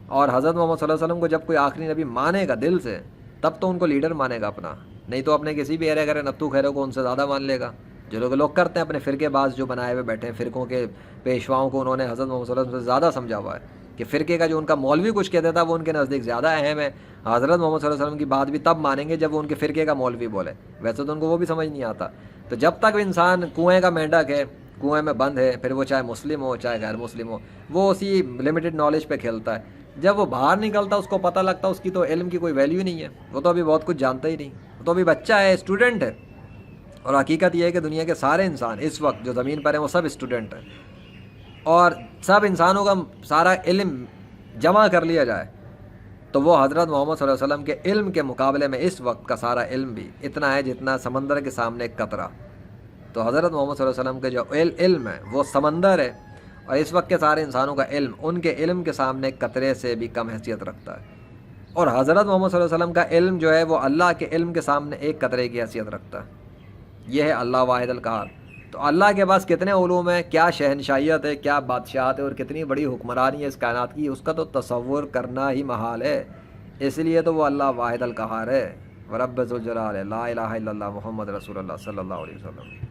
Speaker 1: اور حضرت محمد صلی اللہ علیہ وسلم کو جب کوئی آخری نبی مانے گا دل سے تب تو ان کو لیڈر مانے گا اپنا، نہیں تو اپنے کسی بھی ایرے گرے نتو خیروں کو ان سے زیادہ مان لے گا۔ جو لوگ کرتے ہیں اپنے فرقے باز جو بنائے ہوئے بیٹھے ہیں، فرقوں کے پیشواؤں کو انہوں نے حضرت محمد صلی اللہ علیہ وسلم سے زیادہ سمجھا ہوا ہے کہ فرقے کا جو ان کا مولوی کچھ کہتا تھا وہ ان کے نزدیک زیادہ اہم ہے۔ حضرت محمد صلی اللہ علیہ وسلم کی بات بھی تب مانیں گے جب وہ ان کے فرقے کا مولوی بولے، ویسے تو ان کو وہ بھی سمجھ نہیں آتا۔ تو جب تک انسان کنویں کا مینڈک ہے، کنویں میں بند ہے، پھر وہ چاہے مسلم ہو چاہے غیر مسلم ہو، وہ اسی لمیٹڈ نالج پہ کھیلتا ہے۔ جب وہ باہر نکلتا اس کو پتہ لگتا اس کی تو علم کی کوئی ویلیو نہیں ہے، وہ تو ابھی بہت کچھ جانتا ہی نہیں، وہ تو ابھی بچہ ہے، اسٹوڈنٹ ہے۔ اور حقیقت یہ ہے کہ دنیا کے سارے انسان اس وقت جو زمین پر ہیں وہ سب اسٹوڈنٹ ہیں، اور سب انسانوں کا سارا علم جمع کر لیا جائے تو وہ حضرت محمد صلی اللہ علیہ وسلم کے علم کے مقابلے میں اس وقت کا سارا علم بھی اتنا ہے جتنا سمندر کے سامنے ایک قطرہ۔ تو حضرت محمد صلی اللہ علیہ وسلم کے جو علم ہے وہ سمندر ہے، اور اس وقت کے سارے انسانوں کا علم ان کے علم کے سامنے ایک قطرے سے بھی کم حیثیت رکھتا ہے، اور حضرت محمد صلی اللہ علیہ وسلم کا علم جو ہے وہ اللہ کے علم کے سامنے ایک قطرے کی حیثیت رکھتا ہے۔ یہ ہے اللہ واحد القہار۔ تو اللہ کے پاس کتنے علوم ہیں، کیا شہنشاہیت ہے، کیا بادشاہت ہے، اور کتنی بڑی حکمرانی ہے اس کائنات کی، اس کا تو تصور کرنا ہی محال ہے۔ اس لیے تو وہ اللہ واحد القہار ہے۔ ورب ذوالجلال لا الہ الا اللہ محمد رسول اللہ صلی اللہ علیہ وسلم۔